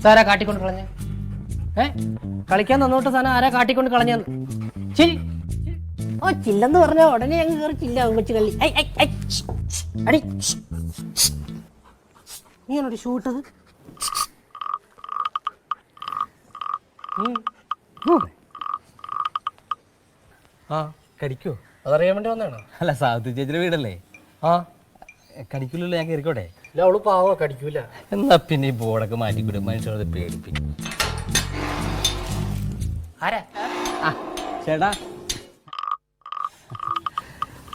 സാരാ കാട്ടിക്കൊണ്ട് കളഞ്ഞ കളിക്കാൻ തന്നോട്ട് സാധനം ആരാ കാട്ടിക്കൊണ്ട് കളഞ്ഞെന്ന്? ശരി. ഓ ചില്ലെന്ന് പറഞ്ഞ ഉടനെ അങ്ങ് കയറി ചില്ല വെച്ച് കളി. അടി നീയാണോടി ഷൂട്ടത്? ആ കടിക്കോ? അതറിയാൻ വേണ്ടി വന്നാണോ? അല്ല സാധു ചേച്ചിയുടെ വീടല്ലേ? ആ കടിക്കില്ലല്ലോ, ഞാൻ കയറിക്കോട്ടെ? ഇല്ല അവള് പാവ കടിക്കൂല. എന്നാ പിന്നെ ഈ ബോർഡൊക്കെ മാറ്റിക്കൂടെ, മനുഷ്യനത് പേടിപ്പിക്കും. ആരാ ചേട്ടാ,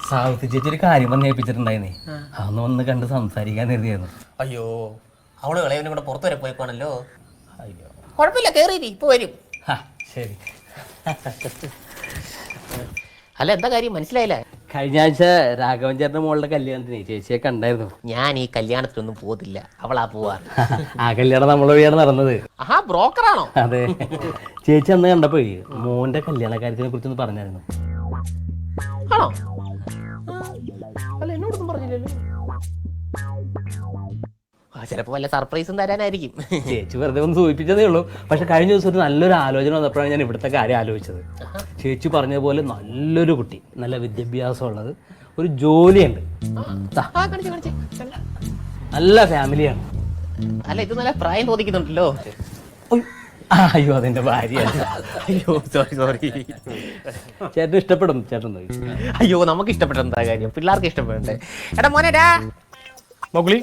സാവിത്രി ചേച്ചി ഒരു കാര്യം പറഞ്ഞ് ഏൽപ്പിച്ചിട്ടുണ്ടായിരുന്നേ, അതൊന്ന് വന്ന് കണ്ട് സംസാരിക്കാൻ കരുതിയായിരുന്നു. അയ്യോ അവള് കളയവനും കൂടെ പുറത്തു വരെ പോയിക്കോണല്ലോ. അയ്യോ കുഴപ്പമില്ല, കേറിയിരി, ഇപ്പൊ വരും. ശരി. അല്ല എന്താ കാര്യം മനസ്സിലായില്ല? കഴിഞ്ഞ ആഴ്ച രാഘവൻ ചേട്ടൻ്റെ മോളുടെ കല്യാണത്തിന് ചേച്ചിയെ കണ്ടായിരുന്നു. ഞാൻ ഈ കല്യാണത്തിനൊന്നും പോകത്തില്ല, അവളാ പോവാ. ആ കല്യാണം നമ്മളെ വഴിയാണ് നടന്നത്. ആഹാ, ബ്രോക്കറാണോ? അതെ. ചേച്ചി അന്ന് കണ്ടപ്പോ മോന്റെ കല്യാണ കാര്യത്തിനെ കുറിച്ചൊന്ന് പറഞ്ഞായിരുന്നു. ആണോ? അല്ല എന്നോടൊന്നും പറഞ്ഞില്ലല്ലോ. ചിലപ്പോ വല്ല സർപ്രൈസും തരാനായിരിക്കും. ചേച്ചി വെറുതെ ഒന്ന് സൂചിപ്പിച്ചതേ ഉള്ളൂ. പക്ഷെ കഴിഞ്ഞ ദിവസം ഒരു നല്ലൊരു ആലോചന വന്നപ്പോഴാണ് ഞാൻ ഇവിടുത്തെ കാര്യം ആലോചിച്ചത്. ചേച്ചി പറഞ്ഞ പോലെ നല്ലൊരു കുട്ടി, നല്ല വിദ്യാഭ്യാസം ഉള്ളത്, ഒരു ജോലിയുണ്ട്, നല്ല ഫാമിലിയാണ്. അല്ല ഇത് നല്ല പ്രായം തോന്നിക്കുന്നുണ്ടല്ലോ. അയ്യോ അതെന്റെ ഭാര്യയാണ്. അയ്യോ സോറി. ചേട്ടൻ ഇഷ്ടപ്പെടും. ചേട്ടൻ അയ്യോ നമുക്ക് ഇഷ്ടപ്പെട്ട എന്താ കാര്യം, പിള്ളേർക്ക് ഇഷ്ടപ്പെടണ്ടേ? എടാ മോനെ മൗഗ്ലി,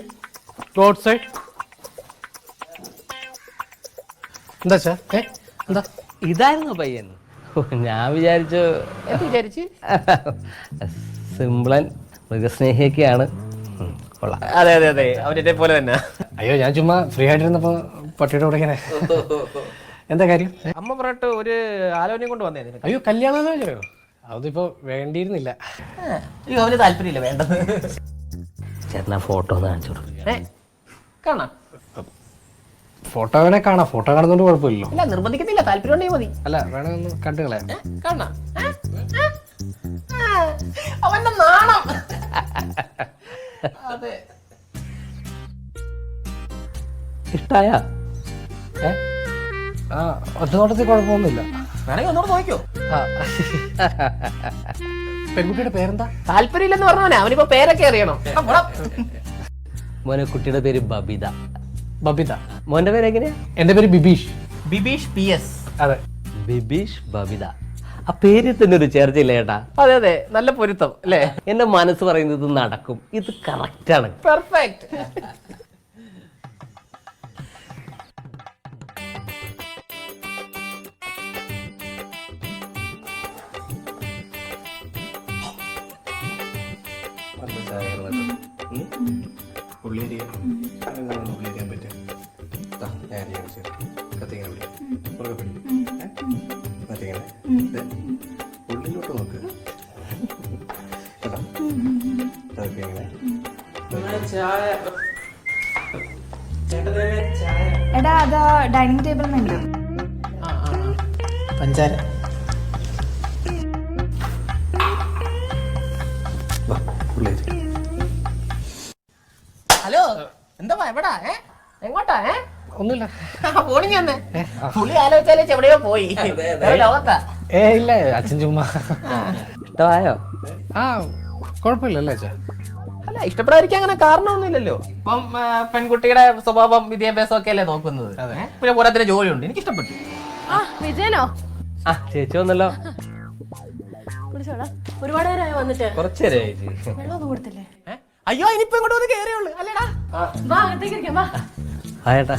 റോഡ് സൈഡ്. എന്താ എന്താ ഇതായിരുന്നു പയ്യൻ? ഞാൻ വിചാരിച്ചു സിംപ്ലൻ മൃഗസ്നേഹിയൊക്കെയാണ്. കൊള്ളാം. അതെ അതെ അതെ, അവനെ പോലെ തന്നെ. അയ്യോ ഞാൻ ചുമ്മാ ഫ്രീ ആയിട്ടിരുന്നപ്പോ പട്ടിയുടെ കൂടെ ഇങ്ങനെ. എന്താ കാര്യം? അമ്മ പറഞ്ഞിട്ട് ഒരു ആലോചനയും കൊണ്ട് വന്നേ. അയ്യോ കല്യാണം അതിപ്പോ വേണ്ടിയിരുന്നില്ല. അയ്യോ അവന് താല്പര്യമില്ല, വേണ്ടത്. ചേട്ടനാ ഫോട്ടോ ഒന്ന് കാണിച്ചു കൊടുക്കും. കാണാം. ഫോട്ടോ വേണേ കാണാം, ഫോട്ടോ കാണുന്നോണ്ട് കുഴപ്പമില്ലല്ലോ. അല്ല നിർബന്ധിക്കുന്നില്ല, താല്പര്യം ഉണ്ടെങ്കിൽ മതി. അല്ല വേണേ ഒന്ന് കണ്ടു കളയാം. കാണാം. അവന്റെ നാണം. അതെ ഇഷ്ടായ? ആ ഒറ്റനോട്ടത്തിൽ കുഴപ്പമൊന്നുമില്ല. വേണമെങ്കിൽ ഒന്നോട് നോക്കിയോ. പെൺകുട്ടിയുടെ പേരെന്താ? താല്പര്യമില്ലെന്ന് പറഞ്ഞവനെ, അവനിപ്പോ പേരൊക്കെ അറിയണം. മോനെ കുട്ടിയുടെ പേര് ബബിത. ബബിത. മോന്റെ പേര് എങ്ങനെയാ? എന്റെ പേര് ബിബീഷ്. ബിബീഷ് PS. അതെ, ബിബീഷ് ബബിത. ആ പേരിൽ തന്നെ ഒരു ചേർച്ചയില്ല ചേട്ടാ. അതെ അതെ, നല്ല പൊരുത്തം അല്ലേ? എന്റെ മനസ്സ് പറയുന്നത് ഇത് നടക്കും, ഇത് കറക്റ്റാണ്. പെർഫെക്റ്റ്. ഉള്ളിലോട്ട് നോക്ക്. എടാ അതാ ഡൈനിങ് ടേബിളിലുണ്ട്. പഞ്ചാര. ഹലോ എന്താ എവിടാ? എങ്ങോട്ടാ? ഒന്നുമില്ല. ഫോണിങ് വന്നേ. പുള്ളി ആലോചിച്ചാലേ എവിടെയോ പോയി, ലോകത്താ. ഇല്ല അച്ഛൻ ചുമ്മാ. ഇഷ്ടമായോ? ആ കുഴപ്പമില്ലല്ലേ അച്ഛാ? അല്ല ഇഷ്ടപ്പെടാതിരിക്കാൻ അങ്ങനെ കാരണമൊന്നുമില്ലല്ലോ. ഇപ്പം പെൺകുട്ടിയുടെ സ്വഭാവം വിദ്യാഭ്യാസം ഒക്കെ അല്ലേ നോക്കുന്നത്. പിന്നെ പോരാത്തിന് ജോലിയുണ്ട്. എനിക്ക് ഇഷ്ടപ്പെട്ടു. വിജയനോ? ആ ചേച്ചി വന്നല്ലോ. ഒരുപാട് നേരമായി വന്നിട്ട്. കുറച്ചു നേരമായി ചേച്ചി. വെള്ളമൊന്നും കൊടുത്തില്ലേ? അയ്യോ ഇനിയിപ്പോ ഇങ്ങോട്ട് വന്ന് കേറിയുള്ളൂ അല്ലേടാ? വാ അകത്തേക്ക് ഇരിക്കാം, വാ. ആ ചേട്ടാ.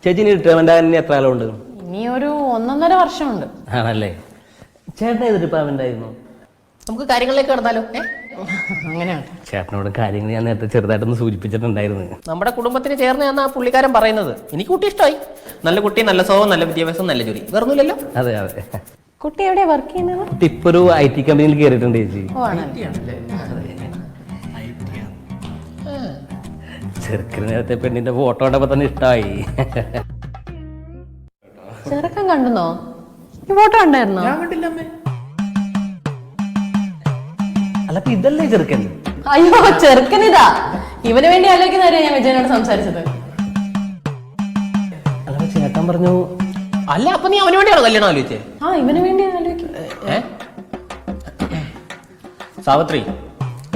ചേച്ചി ഇനി റിട്ടയർമെന്റ് ആകാൻ എത്ര കാലമുണ്ട്? ഇനി ഒരു 1.5 വർഷമുണ്ട്. ആണല്ലേ? ചേട്ടൻ ഏത് ഡിപ്പാർട്ട്മെന്റ് ആയിരുന്നു? നമുക്ക് കാര്യങ്ങളിലേക്ക് കടന്നാലോ? അങ്ങനെയാണ്. ചേട്ടനോട് കാര്യങ്ങൾ ഞാൻ നേരത്തെ ചെറുതായിട്ടൊന്ന് സൂചിപ്പിച്ചിട്ടുണ്ടായിരുന്നു. നമ്മുടെ കുടുംബത്തിന് ചേർന്ന് ആ പുള്ളിക്കാരൻ പറയുന്നത്. എനിക്ക് കുട്ടി ഇഷ്ടമായി. നല്ല കുട്ടി, നല്ല സ്വഭാവം, നല്ല വിദ്യാഭ്യാസം, നല്ല ജോലി. വേറൊന്നുമില്ലല്ലോ. അതെ അതെ. കുട്ടി എവിടെയാ വർക്ക് ചെയ്യുന്നത്? ഇപ്പൊ ഒരു IT കമ്പനിയിൽ കയറിയിട്ടുണ്ട് ചേച്ചി. ചെറുക്കിന് നേരത്തെ പെണ്ണിന്റെ ഫോട്ടോ കണ്ടപ്പോ തന്നെ ഇഷ്ടമായി. ചെറുക്കം കണ്ടെന്നോ? ഈ ഫോട്ടോ ഉണ്ടായിരുന്നോ? അല്ല അപ്പൊ ഇതല്ലേ ചെറുക്കൻ? അയ്യോ ചെറുക്കനിതാ. ഇവന് വേണ്ടി ആലോചിക്കുന്ന കാര്യം ഞാൻ വിജയനോട് സംസാരിച്ചത്. അല്ല ചേട്ടൻ പറഞ്ഞു. അല്ല അപ്പൊ നീ അവന് വേണ്ടിയാണോ കല്യാണം ആലോചിച്ചേ? ആ ഇവന് വേണ്ടി ആലോചിക്കും. സാവിത്രി,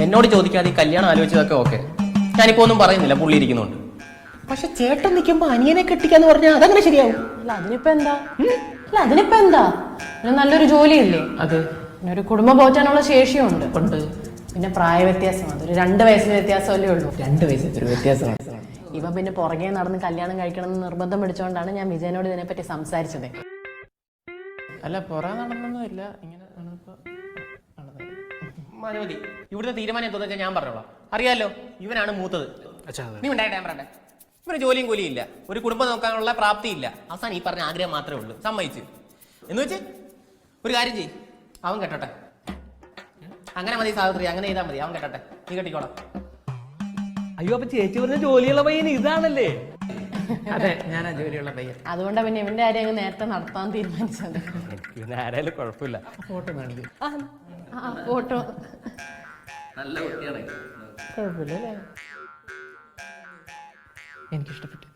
എന്നോട് ചോദിക്കാതെ ഈ കല്യാണം ആലോചിച്ചതൊക്കെ ഓക്കെ, ഞാനിപ്പോ ഒന്നും പറയുന്നില്ല, പുള്ളി ഇരിക്കുന്നുണ്ട്. പക്ഷെ ചേട്ടൻ നിൽക്കുമ്പോ അനിയനെ കെട്ടിക്കാന്ന് പറഞ്ഞാൽ അതങ്ങനെ ശരിയാവും? അല്ല അതിനിപ്പോ എന്താ? അവന് നല്ലൊരു ജോലിയില്ലേ? അതെ. പിന്നെ ഒരു കുടുംബം പോറ്റാനുള്ള ശേഷിയുണ്ട്. പിന്നെ പ്രായ വ്യത്യാസം, അതൊരു 2 വയസ്സിന് വ്യത്യാസമല്ലേ ഉള്ളൂ. 2 വയസ്സിൽ വ്യത്യാസമാണ്. ഇവ പിന്നെ പുറകെ നടന്ന് കല്യാണം കഴിക്കണം എന്ന് നിർബന്ധം പിടിച്ചോണ്ടാണ് ഞാൻ വിജയനോട് ഇതിനെപ്പറ്റി സംസാരിച്ചത്. അല്ല പുറകെ നടന്നൊന്നുമില്ല, ഇങ്ങനെ മതി. ഇവിടുത്തെ തീരുമാനം എന്താണെന്ന് വെച്ചാൽ ഞാൻ പറഞ്ഞോളാം. അറിയാലോ, ഇവനാണ് മൂത്തത്. നീ ഉണ്ടായിട്ട് ഞാൻ പറയട്ടെ, ഇവന് ജോലിയും കൂലിയും ഇല്ല, ഒരു കുടുംബം നോക്കാനുള്ള പ്രാപ്തി ഇല്ല. അവസാനം ഈ പറഞ്ഞ ആഗ്രഹം മാത്രമേ ഉള്ളൂ. സമ്മതിച്ച് എന്ന് വെച്ച് ഒരു കാര്യം ചെയ്യ്, അവൻ കെട്ടട്ടെ. അങ്ങനെ മതി സാവിത്രി, അങ്ങനെ ചെയ്താൽ മതി. അവൻ കെട്ടട്ടെ, നീ കെട്ടിക്കോളാം. അയ്യോ അപ്പൊ ചേച്ചി പറഞ്ഞ ജോലിയുള്ള പയ്യൻ ഇതാണല്ലേ? അതെ, ഞാനാ ജോലിയുള്ള പയ്യൻ. അതുകൊണ്ടാ പിന്നെ ഇവന്റെ കാര്യം അങ്ങ് നേരത്തെ നടത്താൻ തീരുമാനിച്ചത്. പിന്നെ ആരായാലും കുഴപ്പമില്ല. ഫോട്ടോ വേണമെങ്കിൽ ഫോട്ടോ നല്ല കുട്ടിയാണ്. കുഴപ്പമില്ല, എനിക്കിഷ്ടപ്പെട്ടു.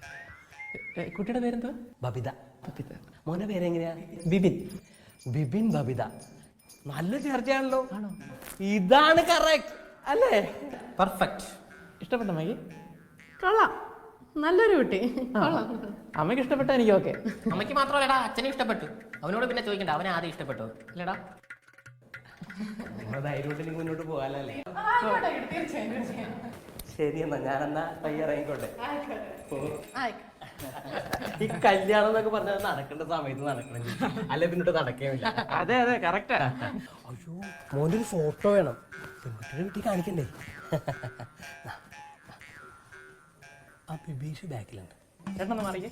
കുട്ടിയുടെ പേരെന്താ? ബബിത. മോന്റെ പേരെങ്ങനെയാ? ബിബിൻ. ബിബിൻ ബബിത. നല്ല ചേർച്ചയാണല്ലോ. ഇതാണ് കറക്റ്റ് അല്ലേ? പെർഫെക്റ്റ്. ഇഷ്ടപ്പെട്ട അമ്മയ്ക്ക്? കൊള്ളാം, നല്ലൊരു കുട്ടി. അമ്മയ്ക്ക് ഇഷ്ടപ്പെട്ട എനിക്ക് ഓക്കെ. അമ്മയ്ക്ക് മാത്രമല്ലടാ, അച്ഛനും ഇഷ്ടപ്പെട്ടു. അവനോട് പിന്നെ ചോദിക്കണ്ട, അവനെ ആദ്യം ഇഷ്ടപ്പെട്ടു അല്ലേടാ? ധൈര്യമായിട്ട് മുന്നോട്ട് പോകാനല്ലേ? ശരി എന്നാ ഞാനെന്നാ തയ്യാറായിക്കോട്ടെ. ഈ കല്യാണം എന്നൊക്കെ പറഞ്ഞാൽ നടക്കേണ്ട സമയത്ത് നടക്കണം, അല്ലെ പിന്നോട്ട് നടക്കേമില്ല. അതെ അതെ കറക്റ്റാ. അയ്യോ മോൻ്റെ ഒരു ഫോട്ടോ വേണം, പെൺകുട്ടിയുടെ വീട്ടിൽ കാണിക്കണ്ടേ? ആ ബിബീഷ് ബാക്കിലുണ്ട്. ചേട്ടനൊന്ന് മാറിക്കേ.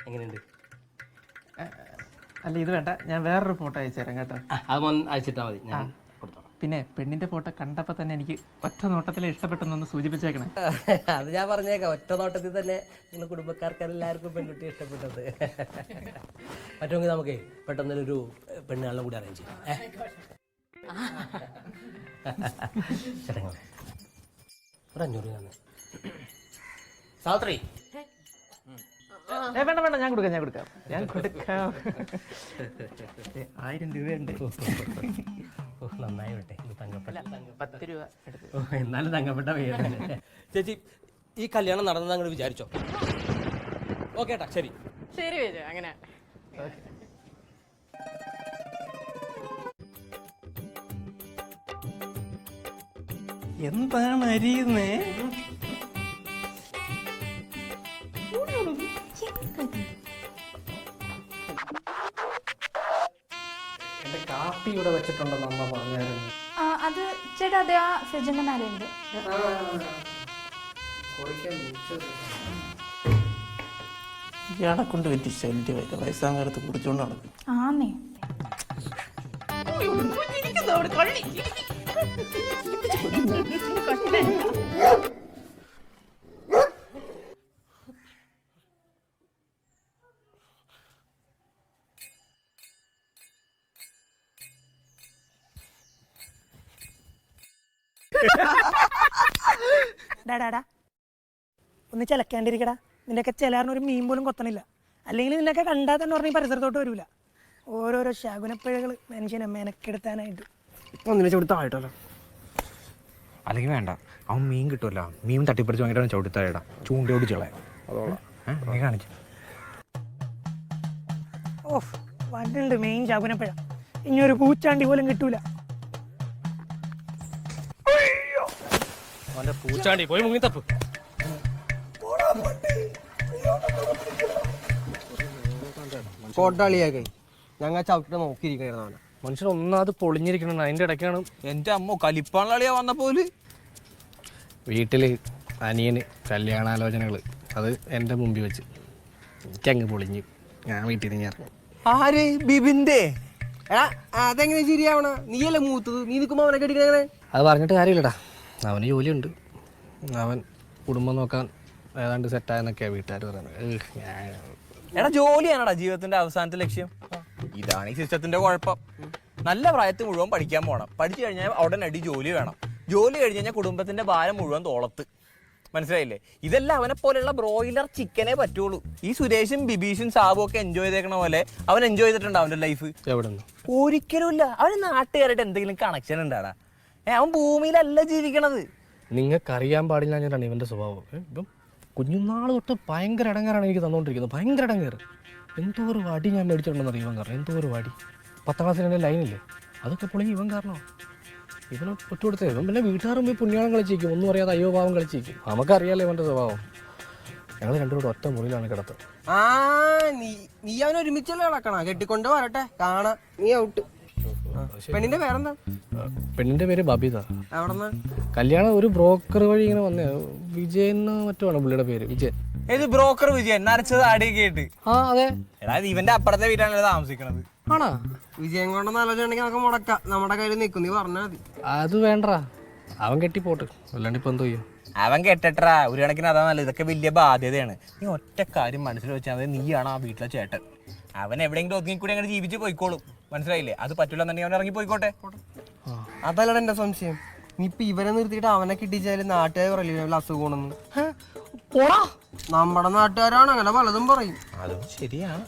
എങ്ങനെയുണ്ട്? അല്ല ഇത് വേണ്ട, ഞാൻ വേറൊരു ഫോട്ടോ അയച്ചു തരാം കേട്ടോ. അത് മോൻ അയച്ചിട്ടാ മതി, ഞാൻ കൊടുത്തോളാം. പിന്നെ പെണ്ണിന്റെ ഫോട്ടോ കണ്ടപ്പോ തന്നെ എനിക്ക് ഒറ്റ നോട്ടത്തിലെ ഇഷ്ടപ്പെട്ടെന്നൊന്ന് സൂചിപ്പിച്ചേക്കണം. അത് ഞാൻ പറഞ്ഞേക്കാം, ഒറ്റ നോട്ടത്തിൽ തന്നെ നിങ്ങളുടെ കുടുംബക്കാർക്ക് എല്ലാവർക്കും പെൺകുട്ടി ഇഷ്ടപ്പെട്ടത്. പറ്റുമെങ്കിൽ നമുക്ക് പെട്ടെന്നൊരു പെണ്ണുകാളിനെ കൂടി അറേഞ്ച് ചെയ്യാം. ചേട്ടങ്ങൾ ഒരു 500 തന്നെ. സാവിത്രി വേണ്ട വേണ്ട, ഞാൻ കൊടുക്കാം 1000 രൂപയുണ്ട്. നന്നായി വിട്ടെ, തങ്കപ്പെട്ട 10 രൂപ എടുത്തു. എന്നാലും തങ്കപ്പെട്ട പേര്. ചേച്ചി ഈ കല്യാണം നടന്നത് അങ്ങോട്ട് വിചാരിച്ചോ? ഓക്കെ ഏട്ടാ, ശരി ശരി വിജയ, അങ്ങനെ എന്താണ് അരിയുന്നേ? എന്റെ കാപ്പി ഇവിടെ വെച്ചിട്ടുണ്ടെന്ന് അമ്മ പറഞ്ഞായിരുന്നു. അത് ചേട്ടാ, അതെ ആ ഫ്രിഡ്ജിന്റെ മേലെ ഉണ്ട്. ഇയാളെ കൊണ്ട് പറ്റി ശല്യമായിട്ട് വയസ്സാകാലത്ത് കുടിച്ചോണ്ട് നടക്കും. ആന്നേ ഡാടാ ഒന്ന് ചിലക്കാണ്ടിരിക്കടാ. നിന്റെയൊക്കെ ചിലറിന് ഒരു മീൻ പോലും കൊത്തണില്ല. അല്ലെങ്കിൽ നിന്നൊക്കെ കണ്ടാൽ തന്നെ പറഞ്ഞ പരിസരത്തോട്ട് വരില്ല. ഓരോരോ ശകുനപ്പിഴകൾ മനുഷ്യനെ മെനക്കെടുത്താനായിട്ട്. ഇപ്പൊ ഒന്നിനെ ചവിടുത്തായിട്ടല്ലോ. അല്ലെങ്കിൽ വേണ്ട, അവൻ മീൻ കിട്ടുമല്ലോ, മീൻ തട്ടിപ്പറിച്ച് വാങ്ങിയിട്ടാണ് ചവിടുത്തായിടാ. ചൂണ്ടയോട് ചെളയാ അതോളാം. നീ കാണിച്ചു. ഓഫ്, വണ്ടുണ്ട് മെയിൻ ശകുനപ്പിഴ. ഇനി ഒരു പൂച്ചാണ്ടി പോലും കിട്ടൂല. പൂച്ചാണ്ടി പോയി മുങ്ങി തപ്പ്. കോട്ടാളിയാക്കേ ഞങ്ങൾ ചവിട്ടിട്ട് നോക്കിയിരിക്കണ അവനെ. മനുഷ്യൻ ഒന്നാമത് പൊളിഞ്ഞിരിക്കണം, അതിൻ്റെ ഇടയ്ക്കാണ് എൻ്റെ അമ്മ കലിപ്പാളിയാ വന്നപ്പോല് വീട്ടിൽ അനിയന് കല്യാണാലോചനകൾ. അത് എൻ്റെ മുമ്പിൽ വെച്ച് എനിക്കങ്ങ് പൊളിഞ്ഞ് ഞാൻ വീട്ടിൽ നിന്ന് ഇറങ്ങി. ആര്? ബിബിന്റെ? എടാ അതെങ്ങനെ ശരിയാവണ? നീയല്ലേ മൂത്തത്, നീ നിൽക്കുമ്പോ അവനെ കെട്ടിക്കണേ. അത് പറഞ്ഞിട്ട് കാര്യമില്ലടാ, അവന് ജോലിയുണ്ട്, അവൻ കുടുംബം നോക്കാൻ ഏതാണ്ട് സെറ്റായെന്നൊക്കെയാണ് വീട്ടുകാർ പറയുന്നത്. എടാ ജോലിയാണടാ ജീവിതത്തിന്റെ അവസാനത്തെ ലക്ഷ്യം. ഇതാണ് ഈ സിസ്റ്റത്തിന്റെ കുഴപ്പം. നല്ല പ്രായത്തിൽ മുഴുവൻ പഠിക്കാൻ പോകണം. പഠിച്ചു കഴിഞ്ഞാൽ ഉടനടി ജോലി വേണം. ജോലി കഴിഞ്ഞ് കഴിഞ്ഞാൽ കുടുംബത്തിന്റെ ഭാരം മുഴുവൻ തോളത്ത്. മനസ്സിലായില്ലേ? ഇതെല്ലാം അവനെ പോലെയുള്ള ബ്രോയിലർ ചിക്കനെ പറ്റുള്ളൂ. ഈ സുരേഷും ബിബീഷും സാബും ഒക്കെ എൻജോയ് ചെയ്തേക്കണ പോലെ അവൻ എൻജോയ് ചെയ്തിട്ടുണ്ടോ അവന്റെ ലൈഫ്? എവിടെ നിന്ന്? ഒരിക്കലും ഇല്ല. അവന് നാട്ടുകാരായിട്ട് എന്തെങ്കിലും കണക്ഷൻ ഉണ്ടാടാ? അവൻ ഭൂമിയിലല്ല ജീവിക്കണത്. നിങ്ങൾക്കറിയാൻ പാടില്ല ഞാനാണ് ഇവൻ്റെ സ്വഭാവം. ഇപ്പം കുഞ്ഞുനാൾ തൊട്ട് ഭയങ്കര ഇടങ്ങാറാണ് എനിക്ക് തന്നുകൊണ്ടിരിക്കുന്നത്. ഭയങ്കര ഇടങ്ങേറ്. എന്തോ ഒരു വടി ഞാൻ മേടിച്ചിട്ടുണ്ടെന്ന് ഇവൻ കാരണം. എന്തോ ഒരു വടി 10ാം ക്ലാസ്സിൽ എൻ്റെ ലൈനില്ലേ, അതൊക്കെ പൊളിഞ്ഞ് ഇവൻ കാരണമാണ്. ഇവനെ ഒറ്റുകൊടുത്തത്. ഇവൻ പിന്നെ വീട്ടുകാരും പോയി പുണ്യാളം കളിച്ചിരിക്കും, ഒന്നും അറിയാതെ അയ്യോ പാവം കളിച്ചിരിക്കും. നമുക്കറിയാലോ ഇവൻ്റെ സ്വഭാവം. ഞങ്ങൾ രണ്ടുകൂടെ ഒറ്റ മുറിയിലാണ് കിടത്തത്. ആ നീ അവൻ ഒരുമിച്ചല്ലേ കിടക്കണ? കെട്ടിക്കൊണ്ട് വരട്ടെ, കാണാ. നീ ഔട്ട്. പെണ്ണിന്റെ പേരെന്താ? പെണ്ണിൻ്റെ പേര് ബബിത. എവിടെന്ന്? കല്യാണം ഒരു ബ്രോക്കർ വഴി ഇങ്ങനെ വന്നേ. വിജയൻ മറ്റോ ആണ് പുള്ളിയുടെ പേര്. വിജയൻ. ഏത് ബ്രോക്കർ വിജയൻ? നരച്ചത് ആടിയൊക്കെ ആയിട്ട്. ആ അതെ. എടാ ഇവന്റെ അപ്പുറത്തെ വീട്ടാണല്ലോ താമസിക്കണത്. ആണോ? വിജയം കൊണ്ടൊന്ന് ആലോചിച്ചുണ്ടെങ്കിൽ നമുക്ക് മുടക്കാം. നമ്മുടെ കയ്യിൽ നിൽക്കും, നീ പറഞ്ഞാൽ മതി. അത് വേണ്ടടാ, അവൻ കെട്ടിപ്പോട്ട്. അല്ലാണ്ട് ഇപ്പം എന്തോ ചെയ്യും? അവൻ കെട്ടട്ടാ, ഒരു കണക്കിന് അതാ നല്ലത്. ഇതൊക്കെ വലിയ ബാധ്യതയാണ്. നീ ഒറ്റ കാര്യം മനസ്സിൽ വെച്ചാൽ മതി, നീയാണ് ആ വീട്ടിലെ ചേട്ടൻ. അവൻ എവിടെയെങ്കിലും ഒതുങ്ങി കൂടി അങ്ങനെ ജീവിച്ച് പോയിക്കോളും. മനസ്സിലായില്ലേ? അത് പറ്റില്ലെന്നുണ്ടെങ്കിൽ അവൻ ഇറങ്ങി പോയിക്കോട്ടെ. അതല്ലടാ എന്റെ സംശയം. നീ ഇപ്പൊ ഇവരെ നിർത്തിയിട്ട് അവനെ കിട്ടിച്ചാലും നാട്ടുകാർ പറയില്ല അസുഖമാണെന്ന്. നമ്മുടെ നാട്ടുകാരാണ് അങ്ങനെ പലതും പറയും. അതും ശരിയാണ്.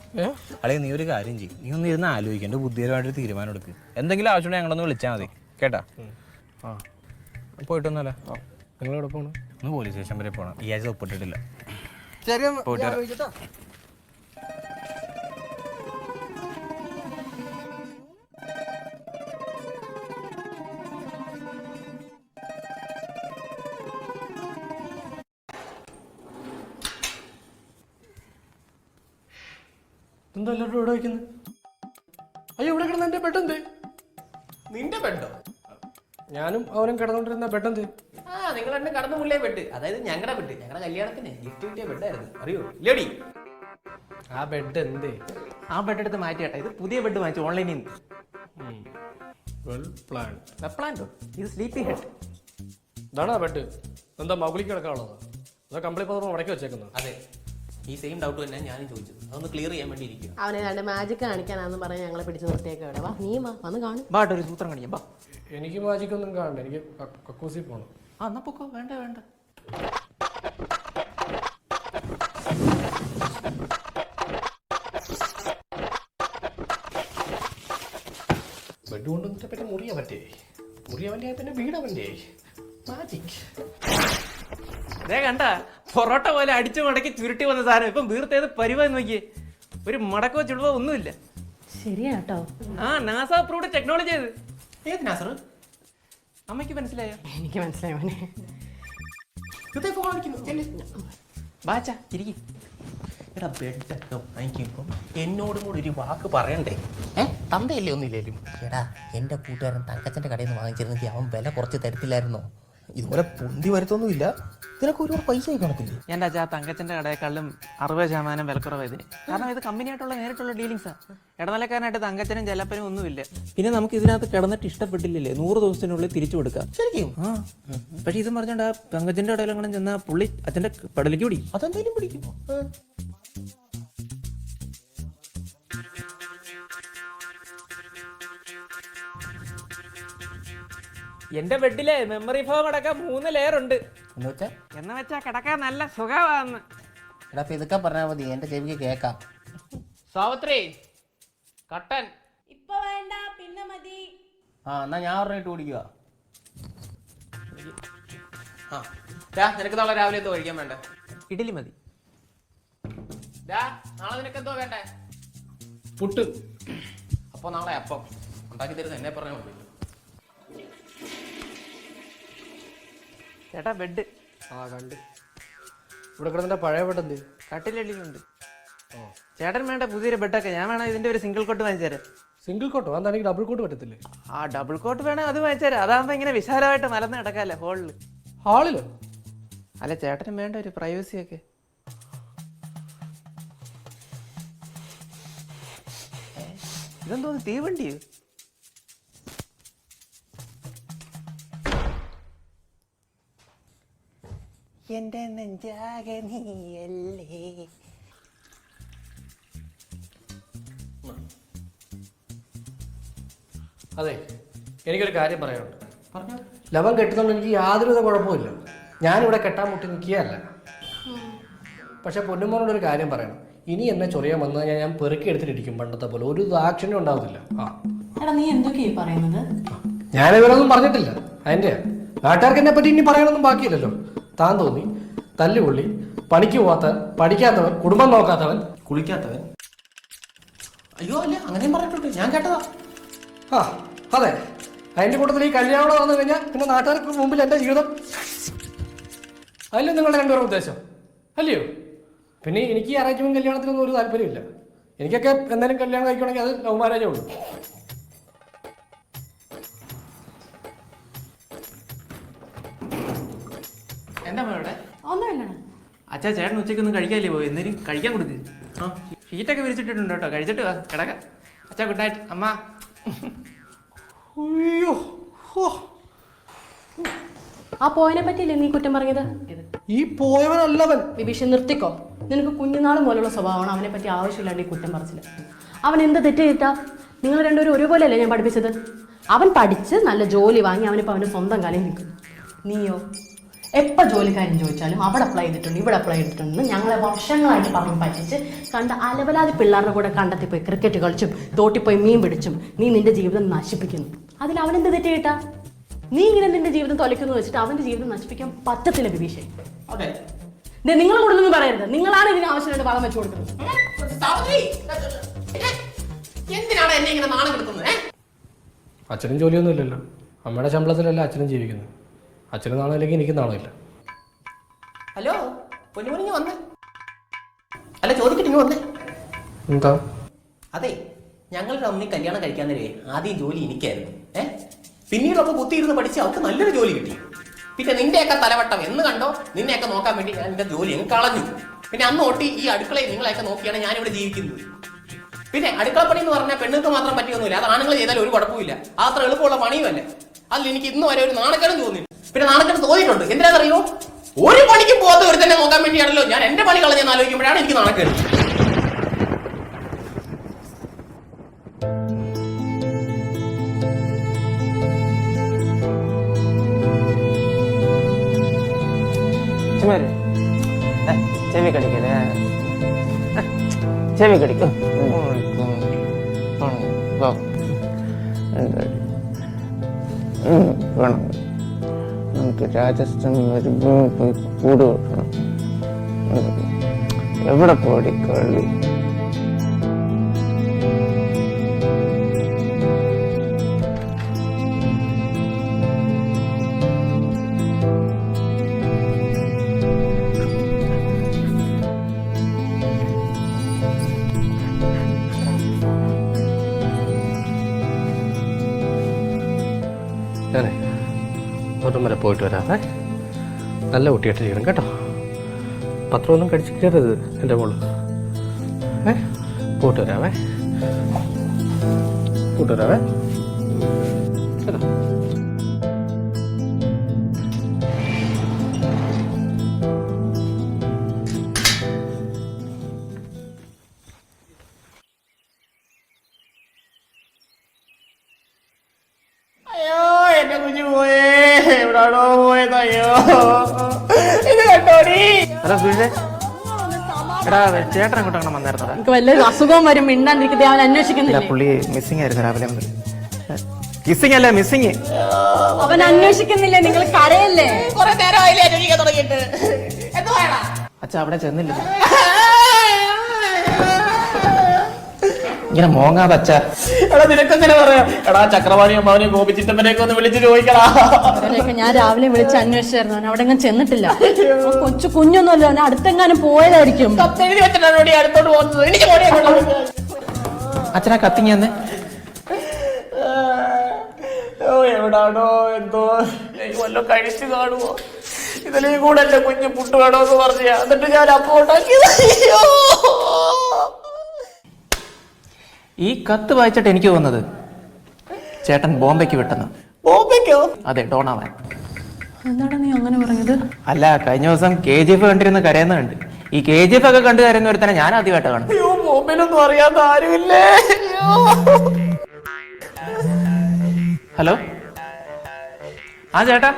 അല്ലെങ്കിൽ നീ ഒരു കാര്യം ചെയ്യും, നീ ഒന്ന് ഇരുന്ന് ആലോചിക്കേണ്ട, ബുദ്ധിപരമായിട്ടൊരു തീരുമാനം എടുക്കുക. എന്തെങ്കിലും ആവശ്യമുണ്ടെങ്കിൽ ഞങ്ങളൊന്ന് വിളിച്ചാൽ മതി കേട്ടാ. പോയിട്ടൊന്നുമല്ല. നിങ്ങളെവിടെ പോകണം? ഒന്ന് പോലീസ് സ്റ്റേഷൻ വരെ പോകണം. ഈ ആഴ്ച ഒപ്പിട്ടിട്ടില്ല. ശരി, പോയിട്ട് വരാം. ആലോചിച്ചിട്ടാ. എന്താ എല്ലാവരും ഇവിടെ വയ്ക്കുന്നത്? അയ്യോ, ഇവിടെ കിടന്ന എൻ്റെ ബെഡ് എന്ത്? നിന്റെ ബെഡോ? ഞാനും അവനും കിടന്നുകൊണ്ടിരുന്ന ബെഡ് എന്ത്? നിങ്ങൾ എന്നെ കടന്നു മുള്ളേ ബെഡ്, അതായത് ഞങ്ങളുടെ ബെഡ്. ഞങ്ങളുടെ കല്യാണത്തിന് ഗിഫ്റ്റ് കിട്ടിയ ബെഡായിരുന്നു, അറിയോ? ലേഡി, ആ ബെഡ് എന്തേ? ആ ബെഡ് എടുത്ത് മാറ്റി കേട്ടാ. ഇത് പുതിയ ബെഡ് വാങ്ങിച്ചു ഓൺലൈനിൽ നിന്ന്. Well plan. വെപ്ലാൻഡോ? ഇത് സ്ലീപ്പി ഹെഡ്. ഇതാണോ ബെഡ്? എന്താ മൗലിക്ക് കിടക്കാനുള്ളത്? അതാ കമ്പിളി പത്രം മുടക്കി വെച്ചേക്കുന്നത്? അതെ, ഈ സെയിം ഡൗട്ട് തന്നെ ഞാനും ചോദിച്ചത്. അതൊന്ന് ക്ലിയർ ചെയ്യാൻ വേണ്ടി ഇരിക്കുക. അവനെ രണ്ട് മാജിക് കാണിക്കാനാന്ന് പറഞ്ഞ് ഞങ്ങളെ പിടിച്ച് നിർത്തിയേക്ക്. ഇവിടെ വാ, നീ വാ, വന്ന് കാണും. ബാട്ട് ഒരു സൂത്രം കാണിക്കാം. ബാ. എനിക്ക് മാജിക്കൊന്നും കാണണ്ട, എനിക്ക് കക്കൂസി പോകണം. എന്നാ പൊക്കോ. വേണ്ട വേണ്ട. ബെഡ് കൊണ്ടുവന്നിട്ട് പിന്നെ മുറിയവൻ്റെ മുറിയവൻ്റെ പിന്നെ വീടവൻ്റെ മാജിക്. അതേ കണ്ട, പൊറോട്ട പോലെ അടിച്ചു മടക്കി ചുരുട്ടി വന്ന സാധനം ഇപ്പം വീർത്തേത് പരിവായി നോക്കിയേ. ഒരു മടക്കോ ചുടുവോ ഒന്നുമില്ല. ശരിയാട്ടോ. ആ നാസ അപ്രൂവ്ഡ് ടെക്നോളജി അത്. ഏത് നാസർ? അമ്മയ്ക്ക് മനസ്സിലായോ? എനിക്ക് മനസ്സിലായി മോനെ. ബാച്ചാ ഇരിക്കും. എടാ ബെഡൊക്കെ വാങ്ങിക്കുമ്പം എന്നോടും കൂടി ഒരു വാക്ക് പറയണ്ടേ? തന്തയല്ലേ ഒന്നുമില്ലേലും. എടാ, എൻ്റെ കൂട്ടുകാരൻ തങ്കച്ചൻ്റെ കടയിൽ നിന്ന് വാങ്ങിച്ചിരുന്നെങ്കിൽ അവൻ വില കുറച്ച് തരത്തില്ലായിരുന്നോ? ഇതുപോലെ പൊന്തി വരുത്തൊന്നുമില്ല. ഇതിനൊക്കെ ഒരുപാട് പൈസ കാണത്തില്ലേ? എൻ്റെ അച്ഛാ തങ്കച്ചൻ്റെ കടയേക്കാളും 60% വിലക്കുറവ് ഇതിന്. കാരണം ഇത് കമ്പനിയായിട്ടുള്ള നേരിട്ടുള്ള ഡീലിങ്സാണ്. ഇടനിലക്കാരനായിട്ട് തങ്കച്ചനും ജലപ്പനും ഒന്നുമില്ല. പിന്നെ നമുക്ക് ഇതിനകത്ത് കിടന്നിട്ട് ഇഷ്ടപ്പെട്ടില്ലേ 100 ദിവസത്തിനുള്ളിൽ തിരിച്ചു കൊടുക്കാം. ശരിക്കും? ആ, പക്ഷെ ഇത് പറഞ്ഞോണ്ട് ആ തങ്കച്ചൻ്റെ കടയിലെങ്ങനെ ചെന്നാൽ പുള്ളി അച്ഛൻ്റെ പടലേക്ക് പിടി. അതെന്തായാലും പിടിക്കും. എന്റെ ബെഡിലെ മെമ്മറി ഫോം അടക്കം 3 ലെയർ ഉണ്ട്. എന്ന് വെച്ചാ എന്ന് വെച്ചാ കിടക്കാൻ നല്ല സുഖമാന്ന്. എടാ, ഇപ്പൊ ഇതൊക്കെ പറഞ്ഞാൽ മതി, എൻ്റെ ചെവിക്ക് കേൾക്കാം. സാവിത്രി, കട്ടൻ ഇപ്പൊ വേണ്ട, പിന്നെ മതി. ആ, എന്നാ ഞാൻ പറഞ്ഞിട്ട് കുടിക്കുക. നിനക്ക് നാളെ രാവിലെ എന്തോ കഴിക്കാൻ വേണ്ട? ഇഡലി മതി. നാളെ നിനക്ക് എന്തോ വേണ്ടേ? പുട്ട്. അപ്പൊ നാളെ അപ്പം ഉണ്ടാക്കി തരുന്ന എന്നെ പറഞ്ഞാൽ മതി. ചേട്ടാ ബെഡ്. ആ കണ്ട്. ഇവിടെ കിടന്നിട്ട് പഴയ ബെഡ് എന്ത്? കട്ടിലുണ്ട്. ചേട്ടൻ വേണ്ട പുതിയൊരു ബെഡൊക്കെ. ഞാൻ വേണം ഇതിന്റെ ഒരു സിംഗിൾ കോട്ട് വാങ്ങിച്ചു തരാം. സിംഗിൾ കോട്ടോ? അതാ എനിക്ക് ഡബിൾ കോട്ട് പറ്റത്തില്ലേ? ആ ഡബിൾ കോട്ട് വേണേ അത് വാങ്ങിച്ചു തരാം. അതാകുമ്പോ ഇങ്ങനെ വിശാലമായിട്ട് മലന്ന് കിടക്കാല്ലേ ഹോളില്. ഹാളിലോ? അല്ല ചേട്ടനും വേണ്ട ഒരു പ്രൈവസി ഒക്കെ. ഇതെന്തോ തീവണ്ടിയോ? എന്റെ നെഞ്ചാകെ നീയല്ലേ. അതെ, എനിക്കൊരു കാര്യം പറയാനുണ്ട്. ലവൻ കെട്ടുന്നതുകൊണ്ട് എനിക്ക് യാതൊരുവിധ കുഴപ്പമില്ല. ഞാനിവിടെ കെട്ടാൻ മുട്ടി നിൽക്കുകയല്ല. പക്ഷെ പൊന്നുമോനോടൊരു കാര്യം പറയണം. ഇനി എന്നെ ചൊറിയാൻ വന്നു കഴിഞ്ഞാൽ ഞാൻ പെറുക്കി എടുത്തിട്ടിരിക്കും പണ്ടത്തെ പോലെ. ഒരു ദാക്ഷിണ്യം ഉണ്ടാവത്തില്ല. എടാ നീ എന്തൊക്കെയാ പറയുന്നത്? ഞാനിവരൊന്നും പറഞ്ഞിട്ടില്ല. അതിൻ്റെ നാട്ടുകാർക്ക് എന്നെ പറ്റി ഇനി പറയാനൊന്നും ബാക്കിയില്ലല്ലോ. താൻ തോന്നി, തല്ലുകൊള്ളി, പണിക്ക് പോവാത്തവൻ, പഠിക്കാത്തവൻ, കുടുംബം നോക്കാത്തവൻ, കുളിക്കാത്തവൻ. അയ്യോ അല്ല, അങ്ങനെയും പറഞ്ഞിട്ടുണ്ട്, ഞാൻ കേട്ടതാ. അതെ. അതിൻ്റെ കൂട്ടത്തിൽ ഈ കല്യാണം വന്നു കഴിഞ്ഞാൽ പിന്നെ നാട്ടുകാർക്ക് മുമ്പിൽ എൻ്റെ ജീവിതം. അതല്ലേ നിങ്ങളുടെ രണ്ടുപേരുടെ ഉദ്ദേശം അല്ലയോ? പിന്നെ എനിക്ക് ഈ അറേഞ്ച്മെന്റ് കല്യാണത്തിനൊന്നും ഒരു താല്പര്യമില്ല. എനിക്കൊക്കെ എന്തെങ്കിലും കല്യാണം കഴിക്കണമെങ്കിൽ അത് ലവ് മാരേജേ ഉള്ളൂ. എന്താ മോളെ? ഒന്നുമില്ല. അച്ഛാ, ചേട്ടൻ ഉച്ചയ്ക്കൊന്നും കഴിക്കാല്ലേ പോയി? എന്നേലും കഴിക്കാൻ കൊടുക്ക്. ഷീറ്റൊക്കെ വിരിച്ചിട്ടിട്ടുണ്ട് കേട്ടോ, കഴിച്ചിട്ട് വാ, കിടക്ക. അച്ഛാ ഗുഡ് നൈറ്റ്. അമ്മ. അയ്യോ, ആ പോയനെ പറ്റിയില്ലേ നീ കുറ്റം പറഞ്ഞത്? ഈ പോയവനല്ലവൻ. വിഭീഷൺ നിർത്തിക്കോ. നിനക്ക് കുഞ്ഞുനാൾ പോലുള്ള സ്വഭാവമാണ് അവനെ പറ്റി ആവശ്യമില്ലാണ്ട് ഈ കുറ്റം പറച്ചില്ല. അവൻ എന്ത് തെറ്റ് ചെയ്തിട്ടാ? നിങ്ങൾ രണ്ടുപേരും ഒരുപോലെയല്ലേ ഞാൻ പഠിപ്പിച്ചത്? അവൻ പഠിച്ച് നല്ല ജോലി വാങ്ങി അവനിപ്പോൾ അവൻ്റെ സ്വന്തം കാലിൽ നിൽക്കും. നീയോ എപ്പോൾ ജോലിക്കാരൻ ചോദിച്ചാലും അവിടെ അപ്ലൈ ചെയ്തിട്ടുണ്ട്, ഇവിടെ അപ്ലൈ ചെയ്തിട്ടുണ്ടെന്ന് ഞങ്ങളെ വർഷങ്ങളായിട്ട് പറഞ്ഞ് പറ്റിച്ച് കണ്ട അലവലാതി പിള്ളേരുടെ കൂടെ കണ്ടെത്തി പോയി ക്രിക്കറ്റ് കളിച്ചും തോട്ടിപ്പോയി മീൻ പിടിച്ചും നീ നിന്റെ ജീവിതം നശിപ്പിക്കുന്നു. അതിൽ അവൻ എന്ത് തെറ്റ് ചെയ്തിട്ടാ? നീ ഇങ്ങനെ നിന്റെ ജീവിതം തൊലയ്ക്കുന്നു വെച്ചിട്ട് അവന്റെ ജീവിതം നശിപ്പിക്കാൻ പറ്റത്തില്ല വിഭീഷൺ. അതെ, നിങ്ങൾ കൂടെ ഒന്നും പറയരുത്. നിങ്ങളാണ് ഇതിന് ആവശ്യമായിട്ട് വളം വെച്ചു കൊടുക്കുന്നത്. എന്തിനാണ് എന്നെ ഇങ്ങനെ നാണം കിടക്കുന്നത്? അച്ഛനും ജോലിയൊന്നും ഇല്ലല്ലോ. അമ്മയുടെ ശമ്പളത്തിലല്ല അച്ഛനും ജീവിക്കുന്നത്. അച്ഛന് നാണമില്ലെങ്കിൽ എനിക്ക് നാണമില്ല. ഹലോ പൊന്നുമണിഞ്ഞ് വന്നേ. അല്ല ചോദിക്കട്ടെ, ഇങ്ങ് വന്നേ. എന്താ? അതെ, ഞങ്ങൾ തമ്മിൽ കല്യാണം കഴിക്കാൻ നേരെ ആദ്യം ജോലി എനിക്കായിരുന്നു. പിന്നീടൊക്കെ കുത്തിയിരുന്ന് പഠിച്ച് അവർക്ക് നല്ലൊരു ജോലി കിട്ടി. പിന്നെ നിന്റെയൊക്കെ തലവട്ടം എന്ന് കണ്ടോ, നിന്നെയൊക്കെ നോക്കാൻ വേണ്ടി ഞാൻ എന്റെ ജോലി അങ്ങ് കളഞ്ഞു. പിന്നെ അന്ന് തൊട്ട് ഈ അടുക്കളയിൽ നിങ്ങളെയൊക്കെ നോക്കിയാണ് ഞാനിവിടെ ജീവിക്കുന്നത്. പിന്നെ അടുക്കളപ്പണി എന്ന് പറഞ്ഞാൽ പെണ്ണുങ്ങൾക്ക് മാത്രം പറ്റിയൊന്നുമില്ല. അത് ആണുങ്ങൾ ചെയ്താൽ ഒരു കുഴപ്പമില്ല. അത്ര എളുപ്പമുള്ള പണിയുമല്ല. അതിൽ എനിക്ക് ഇന്ന് വരെ ഒരു നാണക്കേടും തോന്നി. പിന്നെ നാണക്കേട് തോന്നിയിട്ടുണ്ട്. എന്തിനാണെന്നറിയോ? ഒരു പണിക്കും പോകാത്ത ഒരു തന്നെ നോക്കാൻ വേണ്ടിയാണല്ലോ ഞാൻ എന്റെ പണി കളഞ്ഞെന്ന് ആലോചിക്കുമ്പോഴാണ് എനിക്ക് നാണക്കേട്. ചെവി കടിക്കല്ലേ? ചെവി കടിക്കും. വേണം. നമുക്ക് രാജസ്ഥാൻ വരുമ്പോൾ പോയി കൂട് വെക്കണം. എവിടെ പോടി കളി? ഞാനേ ഒന്നും വരെ പോയിട്ട് വരാമേ. നല്ല കുട്ടിയായിട്ട് ചെയ്യണം കേട്ടോ. പത്രമൊന്നും കഴിച്ചിട്ടരുത് എൻ്റെ മോള്. പോയിട്ട് വരാമേ. പോയിട്ട് വരാമേ കേട്ടോ. അയ്യോ, എന്റെ കുഞ്ഞു പോയേ. എവിടാണോ പോയത്? അയ്യോ, ഇത് കണ്ടോടി. എടാ, ചേട്ടൻ അങ്ങോട്ട് വന്നായിരുന്നോ? എനിക്ക് വല്ല അസുഖം വരും മിണ്ടാണ്ടിരിക്കത്തെ അവൻ അന്വേഷിക്കുന്നില്ല. പുള്ളി മിസ്സിംഗ് ആയിരുന്നു രാവിലെ മുതൽ. കിസ്സിംഗ് അല്ല, മിസ്സിംഗ്. അവൻ അന്വേഷിക്കുന്നില്ലേ? നിങ്ങൾ കരയല്ലേ? കുറെ നേരമായില്ലേ അന്വേഷിക്കാൻ തുടങ്ങിയിട്ട്? എന്തുവാടാ? അച്ഛാ അവിടെ ചെന്നില്ല. ഇങ്ങനെ മോങ്ങാതെ അച്ഛാ. എടാ നിനക്കെങ്ങനെ പറയാം? എടാ ചക്രവാണിയും അമ്മാവനെയും ഗോപിച്ചിട്ടമ്മനെയൊക്കെ ഒന്ന് വിളിച്ച് ചോദിക്കടാ. അവരെയൊക്കെ ഞാൻ രാവിലെ വിളിച്ച് അന്വേഷിച്ചായിരുന്നു. അവൻ അവിടെ എങ്ങും ചെന്നിട്ടില്ല. കൊച്ചു കുഞ്ഞൊന്നുമല്ല, അവൻ അടുത്തെങ്ങാനും പോയതായിരിക്കും. കത്തെഴുതി വെച്ചിട്ടാണ് അടുത്തോട്ട് പോകുന്നത്. എനിക്ക് അച്ഛനാ കത്തിങ്ങി തന്നെ. എവിടാണോ എന്തോ വല്ലോ കഴിച്ചു കാണുമോ? ഇതിലേ കൂടെ എന്റെ കുഞ്ഞ് പുട്ട് വേണോന്ന് പറഞ്ഞ എന്നിട്ട് ഞാൻ അപ്പോട്ടാക്കിയത്. ഈ കത്ത് വായിച്ചിട്ട് എനിക്ക് തോന്നുന്നത് ചേട്ടൻ ബോംബെക്ക് വിട്ടെന്ന്. ബോംബെക്കോ? അതെ, ഡോണാവാൻ. എന്താണ് നീ അങ്ങനെ പറഞ്ഞത്? അല്ല, കഴിഞ്ഞ ദിവസം KGF കണ്ടിരുന്ന് കരയുന്നുണ്ട്. ഈ KGF ഒക്കെ കണ്ടു കരയുന്ന ഒരുത്തനെ ഞാൻ ആദ്യമായിട്ട് കാണും. അയ്യോ, മൊബൈലൊന്നും അറിയാത്ത ആരുമില്ലേ? ഹലോ, ആ ചേട്ടാ,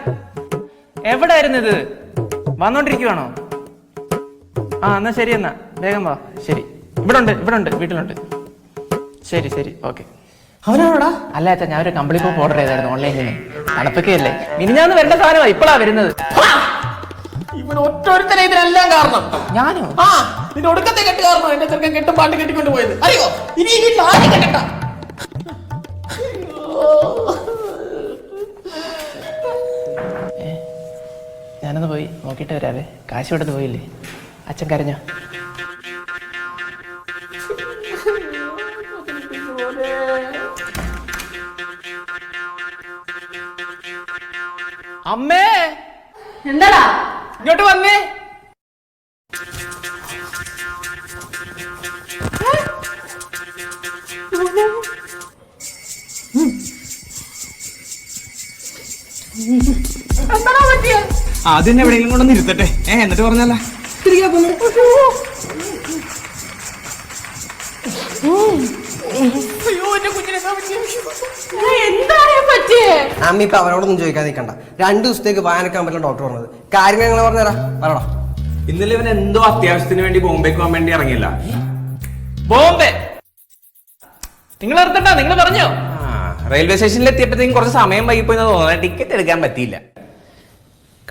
എവിടെയായിരുന്നു ഇത്? വന്നോണ്ടിരിക്കുവാണോ? ആ, എന്നാ ശരി, എന്നാ വേഗം വാ. ശരി, ഇവിടെ ഉണ്ട് വീട്ടിലുണ്ട്. ശരി ശരി, ഓക്കെ. അവനാണോടാ? അല്ല അച്ഛാ, ഞാൻ ഒരു കമ്പിളി പൂപ്പ് ഓർഡർ ചെയ്തായിരുന്നു ഓൺലൈനിൽ. തണുപ്പൊക്കെയല്ലേ, മിനിഞ്ഞാന്ന് വരേണ്ട സാധനമാ ഇപ്പളാ വരുന്നത്. ഇവൻ ഒറ്റൊരുത്തനെ ഇതിനെല്ലാം കാരണം. ഞാനോ? ആ, നിന്റെ ഒടുക്കത്തെ കെട്ട് കാരണം എന്റെ ചെറുക്കൻ കെട്ടും പാട്ട് കെട്ടിക്കൊണ്ട് പോയത്. അറിയോ? ഇനി ഈ വീട്ടിൽ ആരും കെട്ടണ്ട. ഞാനൊന്ന് പോയി നോക്കിയിട്ട് വരാവേ. കാശ് കൊടുത്ത് പോയില്ലേ? അച്ഛൻ കരഞ്ഞോ? അമ്മേ, എന്താടാ? ഇങ്ങോട്ട് വന്നേ. ആദ്യം എവിടെയെങ്കിലും കൊണ്ടൊന്ന് ഇരുത്തട്ടെ, എന്നിട്ട് പറഞ്ഞല്ല. അമ്മ ഇപ്പൊ അവരോടൊന്നും ചോദിക്കാൻ നിൽക്കണ്ട. 2 ദിവസത്തേക്ക് വായനക്കാൻ പറ്റില്ല ഡോക്ടർ പറഞ്ഞത്. കാര്യം ഞങ്ങൾ പറഞ്ഞുതരാം, പറയടാ. ഇന്നലെ ഇവൻ എന്തോ അത്യാവശ്യത്തിന് വേണ്ടി ബോംബെക്ക് പോകാൻ വേണ്ടി ഇറങ്ങിയില്ല. ബോംബെ നിങ്ങൾ നിർത്തണ്ട, നിങ്ങൾ പറഞ്ഞോ. റെയിൽവേ സ്റ്റേഷനിൽ എത്തിയപ്പോഴത്തേക്കും കുറച്ച് സമയം വൈകിപ്പോയി തോന്നുന്നു. ടിക്കറ്റ് എടുക്കാൻ പറ്റിയില്ല.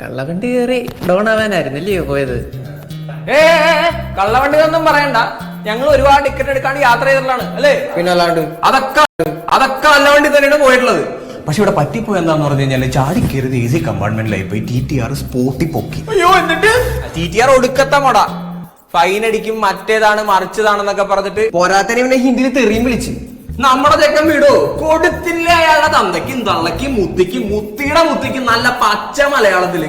കള്ളവണ്ടി കയറി ഡോൺ ആവാനായിരുന്നല്ലയോ പോയത്? കള്ളവണ്ടി ഒന്നും പറയണ്ട, ഞങ്ങൾ ഒരുപാട് ടിക്കറ്റ് എടുക്കാണ്ട് യാത്ര ചെയ്തിട്ടുള്ളതാണ് അല്ലേ? പിന്നെ അല്ലാണ്ട് അതൊക്കെ നല്ല വണ്ടി തന്നെയാണ് പോയിട്ടുള്ളത്. പക്ഷെ ഇവിടെ പറ്റിപ്പോയി എന്താന്ന് പറഞ്ഞു കഴിഞ്ഞാല് ചാടി കയറിയത് AC കമ്പാർട്ട്മെന്റിലായി പോയി. TTR സ്പോട്ടി പൊക്കി. അയ്യോ, എന്നിട്ട് TTR ഒടുക്കത്തെ മോടാ. ഫൈൻ അടിക്കും, മറ്റേതാണ് മറിച്ചതാണെന്നൊക്കെ പറഞ്ഞിട്ട് പോരാത്തനെ ഇവനെ ഹിന്ദിയിൽ തെറിയും വിളിച്ച്. നമ്മുടെ ചെക്കൻ വിടോ കൊടുത്തില്ല. അയാളുടെ തന്തയ്ക്കും തള്ളയ്ക്കും മുത്തിക്കും മുത്തിയുടെ മുത്തിക്കും നല്ല പച്ച മലയാളത്തില്.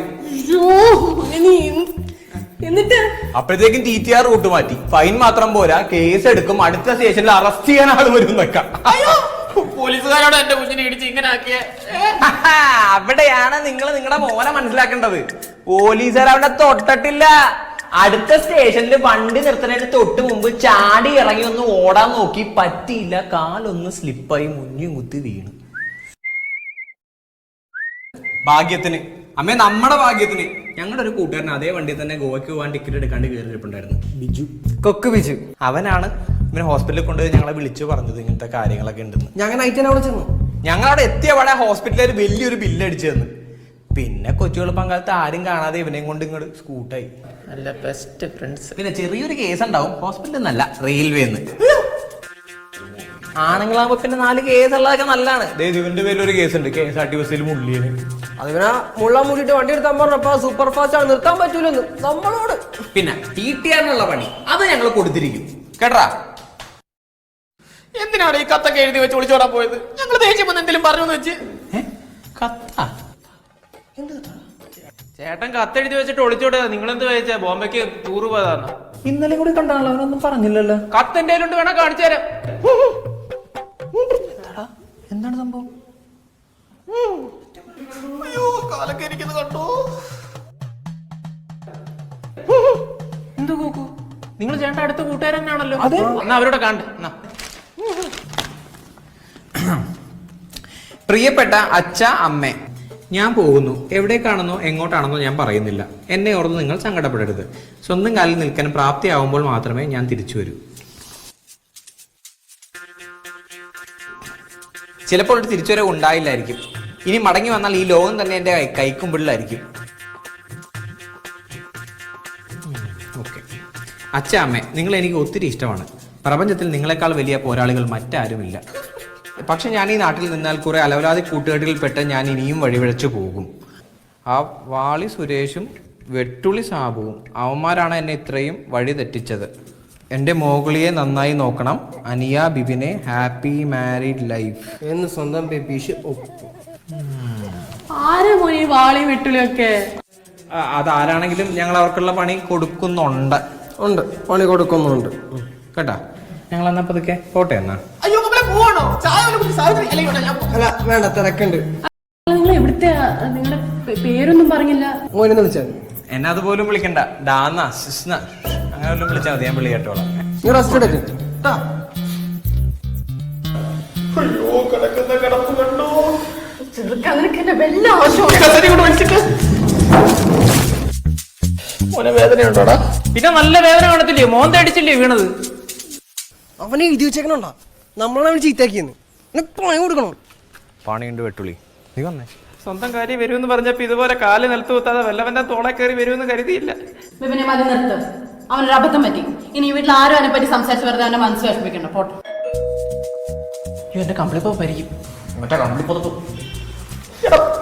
എന്നിട്ട് അപ്പോഴത്തേക്കും TTR റൂട്ട് മാറ്റി. ഫൈൻ മാത്രം പോരാ, കേസ് എടുക്കും, അടുത്ത സ്റ്റേഷനിൽ അറസ്റ്റ് ചെയ്യാൻ ആൾ വരും എന്നൊക്കെ. പോലീസുകാരോട് എന്റെ കുഞ്ഞിനെ ഇടിച്ച് ഇങ്ങനെ ആക്കിയ. അവിടെയാണ് നിങ്ങൾ നിങ്ങളുടെ മോനെ മനസ്സിലാക്കേണ്ടത്. പോലീസുകാർ അവിടെ തൊട്ടിട്ടില്ല. അടുത്ത സ്റ്റേഷനിൽ വണ്ടി നിർത്തുന്നതിന് തൊട്ട് മുമ്പ് ചാടി ഇറങ്ങി ഒന്ന് ഓടാൻ നോക്കി, പറ്റിയില്ല. കാലൊന്ന് സ്ലിപ്പായി മുഞ്ഞും കുത്തി വീണു. ഭാഗ്യത്തിന് അമ്മേ, നമ്മുടെ ഭാഗ്യത്തിന് ഞങ്ങളുടെ ഒരു കൂട്ടുകാരൻ അതേ വണ്ടിയിൽ തന്നെ ഗോവയ്ക്ക് പോകാൻ ടിക്കറ്റ് എടുക്കാണ്ട് കയറിയിട്ടുണ്ടായിരുന്നു. ബിജു, കൊക്ക് ബിജു. അവനാണ് ഇവനെ ഹോസ്പിറ്റലിൽ കൊണ്ടുപോയി ഞങ്ങളെ വിളിച്ചു പറഞ്ഞത് ഇങ്ങനത്തെ കാര്യങ്ങളൊക്കെ ഉണ്ടെന്ന്. ഞങ്ങൾ നൈറ്റ് തന്നെ അവിടെ ചെന്നു. ഞങ്ങളവിടെ എത്തിയവിടെ ഹോസ്പിറ്റലിൽ വലിയൊരു ബില്ല് അടിച്ചു തന്നു. പിന്നെ കൊച്ചുവെളുപ്പം കാലത്ത് ആരും കാണാതെ ഇവനെയും കൊണ്ട് ഇങ്ങോട്ട് സ്കൂട്ടായി. നല്ല ബെസ്റ്റ് ഫ്രണ്ട്സ്. പിന്നെ ചെറിയൊരു കേസ് ഉണ്ടാവും, ഹോസ്പിറ്റലിൽ നിന്നല്ല, റെയിൽവേന്ന്. ആണുങ്ങളാകുമ്പോ പിന്നെ 4 കേസ് ഉള്ളതൊക്കെ നല്ലതാണ്. ഇവന്റെ പേരിൽ ഒരു കേസ് ഉണ്ട്, KSRTC മുള്ളിയന്. അതിനാ മുള്ള മൂടിയിട്ട് വണ്ടി എടുത്താൻ പറഞ്ഞപ്പോ സൂപ്പർ ഫാസ്റ്റ് ആണ്, നിർത്താൻ പറ്റൂലെന്ന് നമ്മളോട്. പിന്നെ TTR പണി അത് ഞങ്ങൾ കൊടുത്തിരിക്കും കേട്ടാ. എന്തിനാണ് ഈ കത്തൊക്കെ എഴുതി വെച്ച് ഒളിച്ചോടാൻ പോയത്? ഞങ്ങൾ ദേഷ്യം എന്തെങ്കിലും പറഞ്ഞു വെച്ച്. ചേട്ടൻ കത്തെഴുതി വെച്ചിട്ട് ഒളിച്ചോടാ. നിങ്ങൾ എന്ത് ചോദിച്ചാ? ബോംബെക്ക് ടൂർ പോയതാണ്. ഇന്നലെ കൂടി കണ്ടാണല്ലോ, അവനൊന്നും പറഞ്ഞില്ലല്ലോ. കത്തെന്റെ കയ്യിലുണ്ട്, വേണം കാണിച്ചു തരാം. എന്താണ് സംഭവം? അയ്യോ, കാലൊക്കെ ഇരിക്കുന്നത് കണ്ടോ? എന്ത് കൂക്കു? നിങ്ങൾ ചേട്ടൻ അടുത്ത കൂട്ടുകാരൻ തന്നെയാണല്ലോ. എന്നാ അവരോട് കാണണ്ട. പ്രിയപ്പെട്ട അച്ഛ, അമ്മേ, ഞാൻ പോകുന്നു. എവിടേക്കാണെന്നോ എങ്ങോട്ടാണെന്നോ ഞാൻ പറയുന്നില്ല. എന്നെ ഓർന്ന് നിങ്ങൾ സങ്കടപ്പെടരുത്. സ്വന്തം കാലിൽ നിൽക്കാൻ പ്രാപ്തിയാവുമ്പോൾ മാത്രമേ ഞാൻ തിരിച്ചു വരൂ. ചിലപ്പോൾ ഒരു തിരിച്ചുവരവ് ഉണ്ടായില്ലായിരിക്കും. ഇനി മടങ്ങി വന്നാൽ ഈ ലോകം തന്നെ എന്റെ കൈക്കുമ്പിളിലായിരിക്കും. ഓക്കെ. അച്ഛ, അമ്മേ, നിങ്ങൾ എനിക്ക് ഒത്തിരി ഇഷ്ടമാണ്. പ്രപഞ്ചത്തിൽ നിങ്ങളെക്കാൾ വലിയ പോരാളികൾ മറ്റാരുമില്ല. പക്ഷെ ഞാൻ ഈ നാട്ടിൽ നിന്നാൽ കുറെ അലവലാതി കൂട്ടുകെട്ടിൽപ്പെട്ട് ഞാൻ ഇനിയും വഴിവിഴച്ചു പോകും. ആ വാളി സുരേഷും വെട്ടുളി സാബുവും അവന്മാരാണ് എന്നെ ഇത്രയും വഴി തെറ്റിച്ചത്. എൻ്റെ മോഗളിയെ നന്നായി നോക്കണം. അനിയ ബിബിനെ ഹാപ്പി മാരീഡ് ലൈഫ് എന്ന് സ്വന്തം ബേബീഷ് ഒപ്പു. ആരാ മോനെ വാളി വെട്ടുളിയൊക്കെ? അതാരാണെങ്കിലും ഞങ്ങൾ അവർക്കുള്ള പണി കൊടുക്കുന്നുണ്ട്. ഉണ്ട്, പണി കൊടുക്കുന്നുണ്ട് കേട്ടാ. ഞങ്ങൾ എന്നാ പതുക്കെ പോട്ടെ എന്നാ. അയ്യോ, നമ്മളെ പോവാണോ? ചായ കുടിച്ച് സാവിത്രി അല്ലെങ്കിൽ ഞാൻ അല്ല വേണ്ട, തിരക്കുണ്ട്. നിങ്ങൾ എവിടുത്തെ നിങ്ങളുടെ പേരൊന്നും പറഞ്ഞില്ല. മോനെന്ന് വിളിച്ചാൽ എന്നെ അതുപോലും വിളിക്കണ്ട. ഡാന്ന സിസ്ന അങ്ങനെ വല്ലതും വിളിച്ചാൽ മതി, ഞാൻ വിളി കേട്ടോളാം. നീ റെസ്റ്റ് എടുക്ക് കേട്ടാ. ചെറുക്കാൻ നിനക്ക് എന്നെ വല്ല ആവശ്യമുണ്ട്. വേദനയുണ്ടോടാ? പിന്നെ നല്ല വേദന കാണത്തില്ലേ? മോന്ത അടിച്ചില്ലേ വീണത്? അവനെ എഴുതി വെച്ചേക്കണോണ്ടാ, നമ്മളവൻ ചീത്താക്കിയെന്ന്. പണി കൊടുക്കണം. പണിയുണ്ട് വെട്ടുള്ളി. നീ വന്നേ. സ്വന്തം കാര്യം വരുമെന്ന് പറഞ്ഞപ്പോ ഇതുപോലെ കാല് നിലത്ത് കുത്താതെ വല്ലവന്റെ തോളെ കയറി വരുമെന്ന് കരുതിയില്ല. വിപിനെ മതി നിർത്ത്. അവനൊരു അബദ്ധം പറ്റി. ഇനി ഈ വീട്ടിൽ ആരും അവനെ പറ്റി സംസാരിച്ച് വെറുതെ അവന്റെ മനസ്സ് വിഷമിക്കണ്ട. പോട്ടെ. എന്റെ കമ്പിളിപ്പോയിരിക്കും. മറ്റേ കമ്പിളിപ്പോ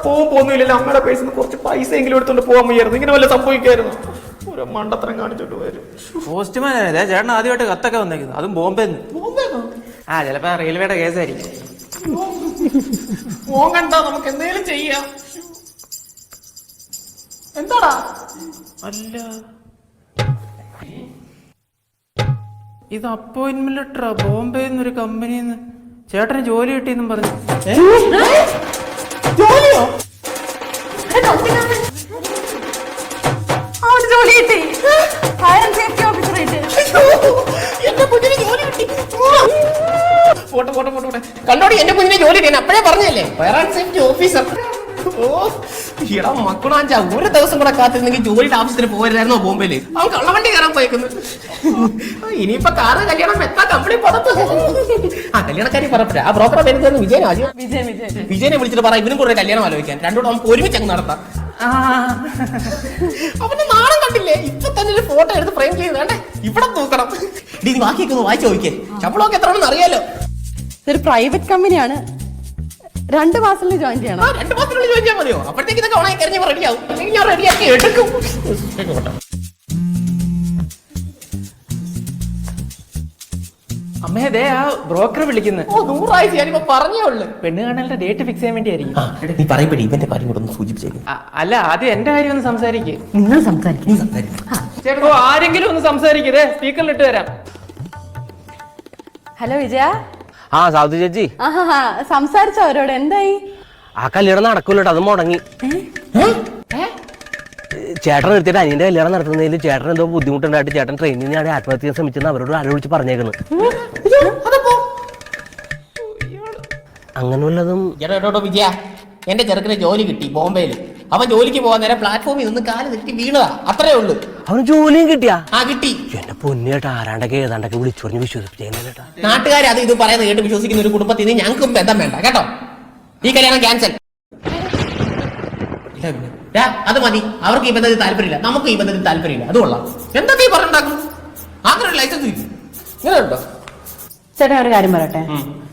പോകുന്നില്ലല്ലോ. അമ്മയുടെ പേഴ്സിൽ നിന്ന് കുറച്ച് പൈസ എങ്കിലും എടുത്തോണ്ട് പോകാൻ വയ്യായിരുന്നു. ഇങ്ങനെ വല്ല സംഭവിക്കായിരുന്നു. ഒരു മണ്ടത്തരം കാണിച്ചോണ്ട് വരും. പോസ്റ്റ്മാനല്ലേ ചേട്ടൻ ആദ്യമായിട്ട് കത്തൊക്കെ വന്നേക്കുന്നത്, അതും ബോംബെന്ന്. ആ ചിലപ്പോ റെയിൽവേയുടെ കേസായിരിക്കും. പോകണ്ട, നമുക്ക് എന്തെങ്കിലും ചെയ്യാം. എന്താടാ? അല്ല, ഇത് അപ്പോയിന്റ്മെന്റ് ലെറ്ററാ. ബോംബെ എന്നൊരു കമ്പനിന്ന് ചേട്ടന് ജോലി കിട്ടിയെന്നും പറഞ്ഞു. ജോലിയോ? അവന് ജോലി കിട്ടി. ഫയർ ആൻഡ് സേഫ്റ്റി ഓഫീസറായിട്ട്. എന്റെ കുഞ്ഞിന് ജോലി കിട്ടി. പോട്ടെ പോട്ടെ പോട്ടെ പോട്ടെ. കണ്ടോടി, എന്റെ കുഞ്ഞിനെ ജോലി കിട്ടി. അപ്പഴേ പറഞ്ഞല്ലേ, ഫയർ ആൻഡ് സേഫ്റ്റി ഓഫീസർ. ഓ ഇടാ മക്കളാഞ്ച, ഒരു ദിവസം കൂടെ കാത്തിരുന്നെങ്കിൽ ജോലിയുടെ ആവശ്യത്തിന് പോകരുതായിരുന്നോ ബോംബെയില്? അവൻ കള്ളവണ്ടി കയറാൻ പോയേക്കുന്നു. ഇനിയിപ്പൊ കാറ് കല്യാണം എത്താ കമ്പനി പുറത്ത്. ആ കല്യാണക്കാരി പറഞ്ഞ ആ ബ്രോക്കറെ പേര് വിജയനെ വിളിച്ചിട്ട് പറ, ഇവനും കൂടെ കല്യാണം ആലോചിക്കാൻ. രണ്ടോട് നമുക്ക് ഒരുമിച്ച് അങ്ങ് നടത്താം. അവന്റെ നാണം കണ്ടില്ലേ? ഇപ്പൊ തന്നെ ഒരു ഫോട്ടോ എടുത്ത് ഫ്രെയിം ചെയ്ത് വേണ്ടേ ഇവിടെ തൂക്കണം. നീ ബാക്കിയൊക്കെ ഒന്ന് വായിച്ചു നോക്കിയേ. ശമ്പളമൊക്കെ എത്രയാണെന്ന് അറിയാലോ. ഇതൊരു പ്രൈവറ്റ് കമ്പനിയാണ്. 2 മാസത്തിൽ ജോയിൻ ചെയ്യണം. 2 മാസത്തിനുള്ളിൽ ജോയിൻ ചെയ്യാൻ മതിയോ? അപ്പോഴത്തേക്ക് ഇതൊക്കെ ഉണങ്ങി കഴിഞ്ഞാൽ റെഡിയാവും. അല്ലെങ്കിൽ ഞാൻ റെഡിയാക്കി എടുക്കും. അമ്മേ, ദേ ആ ബ്രോക്കറെ വിളിക്കുന്നത്. ഓ 100 ആഴ്ച ഞാനിപ്പോ പറഞ്ഞേ ഉള്ളു. പെണ്ണ് കാണാനുള്ള ഡേറ്റ് ഫിക്സ് ചെയ്യാൻ വേണ്ടിയായിരിക്കും. നീ പറയുമ്പോഴേ ഇവന്റെ കാര്യം കൂടെ ഒന്ന് സൂചിപ്പിച്ചേക്കും. അല്ല, ആദ്യം എന്റെ കാര്യം ഒന്ന് സംസാരിക്കേ. നിങ്ങൾ സംസാരിക്കും. ചേട്ടോ, ആരെങ്കിലും ഒന്ന് സംസാരിക്കതേ. സ്പീക്കറിൽ ഇട്ട് തരാം. ഹലോ വിജയ. ആ സാധു ചേച്ചി, സംസാരിച്ചോ അവരോട്? എന്തായി? ആ കല്യാണം നടക്കൂല്ലോ, അത് മുടങ്ങി. ചേട്ടൻ നിർത്തിയിട്ട് അനിയന്റെ കല്യാണം നടത്തുന്നതിൽ ചേട്ടൻ എന്തോ ബുദ്ധിമുട്ടുണ്ടായിട്ട് ചേട്ടൻ ട്രെയിനിൽ നിന്ന് ആത്മഹത്യ ചെയ്യാൻ ശ്രമിച്ചെന്ന് അവരോട് ആരോ വിളിച്ച് പറഞ്ഞേക്കുന്നു. അങ്ങനെ വല്ലതും. വിജയ, എന്റെ ചെറുക്കിന് ജോലി കിട്ടി ബോംബെയിൽ. അവൻ ജോലിക്ക് പോകാൻ നേരം പ്ലാറ്റ്ഫോമിൽ നിന്ന് കാല് തെറ്റി വീണതാ. അത്രേ ഉള്ളൂ. അവന് ജോലിയും കിട്ടിയാ? ആ കിട്ടി. എന്റെ പൊന്നേട്ടാ, ആരാണ്ടൊക്കെ ഏതാണ്ടൊക്കെ വിളിച്ചു പറഞ്ഞ് വിശ്വസിപ്പിച്ചേട്ടാ. നാട്ടുകാർ അത് ഇത് പറയുന്നത് കേട്ട് വിശ്വസിക്കുന്ന ഒരു കുടുംബത്തിൽ നിന്ന് ഞങ്ങൾക്കും ബന്ധം വേണ്ട കേട്ടോ. ഈ കല്യാണം ക്യാൻസൽ. അത് മതി. അവർക്ക് ഈ ബന്ധത്തിൽ താല്പര്യമില്ല, നമുക്ക് ഈ ബന്ധത്തിൽ താല്പര്യമില്ല. അത് കൊള്ളാം. എന്തൊക്കെ ഈ പറഞ്ഞുണ്ടാക്കും? അങ്ങനെ ഒരു ലൈസൻസ് ഇങ്ങനെ ഉണ്ടോ? ചേട്ടൻ ഒരു കാര്യം പറയട്ടെ,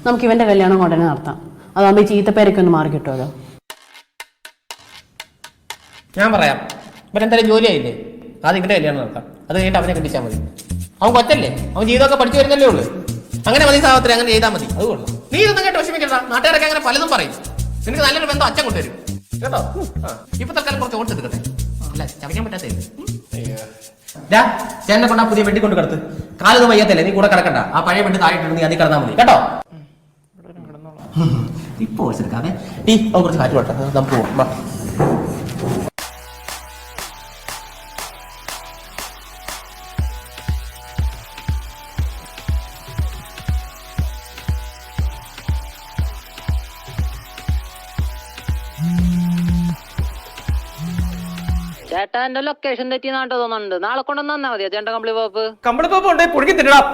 നമുക്ക് ഇവന്റെ കല്യാണം ഉടനെ നടത്താം. അതാകുമ്പോ ഈ ചീത്തപ്പേരൊക്കെ ഒന്ന് മാറി കിട്ടുമല്ലോ. ഞാൻ പറയാം, ഇവരെന്തായാലും ജോലിയായില്ലേ, ആദ്യം ഇവന്റെ കല്യാണം നടത്താം. അത് കഴിഞ്ഞിട്ട് അവനെ കണ്ടിച്ചാൽ മതി. അവൻ കൊച്ചല്ലേ, അവൻ ജീവിതമൊക്കെ പഠിച്ചു വരുന്നല്ലേ ഉള്ളൂ. അങ്ങനെ മതി സാഹചര്യം, അങ്ങനെ ചെയ്താൽ മതി. അത് കൊള്ളാം. നീ ഇതൊന്നും കേട്ട് വിഷമിക്കണ്ട. നാട്ടുകാരൊക്കെ അങ്ങനെ പലതും പറയും. നിനക്ക് നല്ലൊരു ബന്ധം അച്ഛൻ കൊണ്ടുവരും കേട്ടോ. ഇപ്പൊ തൽക്കാലം കുറച്ച് ഓട്സ് എടുക്കട്ടെ. അല്ല, ചവയ്ക്കാൻ പറ്റാത്ത ചേട്ടനെ കൊണ്ടാ പുതിയ വെട്ടി കൊണ്ട് കിടത്ത്. കാലൊന്നും വയ്യാത്തല്ലേ, നീ കൂടെ കിടക്കണ്ട. ആ പഴയ വെട്ടി താഴെ നീ അതിൽ കിടന്നാൽ മതി കേട്ടോ. ഇപ്പൊ ഓട്സ് എടുക്കാതെ ടീ കുറച്ച് കാറ്റ് പോട്ടെ, നമുക്ക് പോവാം. ചേട്ടാ, എന്റെ ലൊക്കേഷൻ തെറ്റി നാട്ടോ തോന്നുന്നുണ്ട്. നാളെ കൊണ്ടുവന്നാ മതിയോ ചേട്ടാ? കമ്പിളിപ്പോപ്പ് ഉണ്ടെങ്കിൽ പുഴുക്കി തിന്നണം.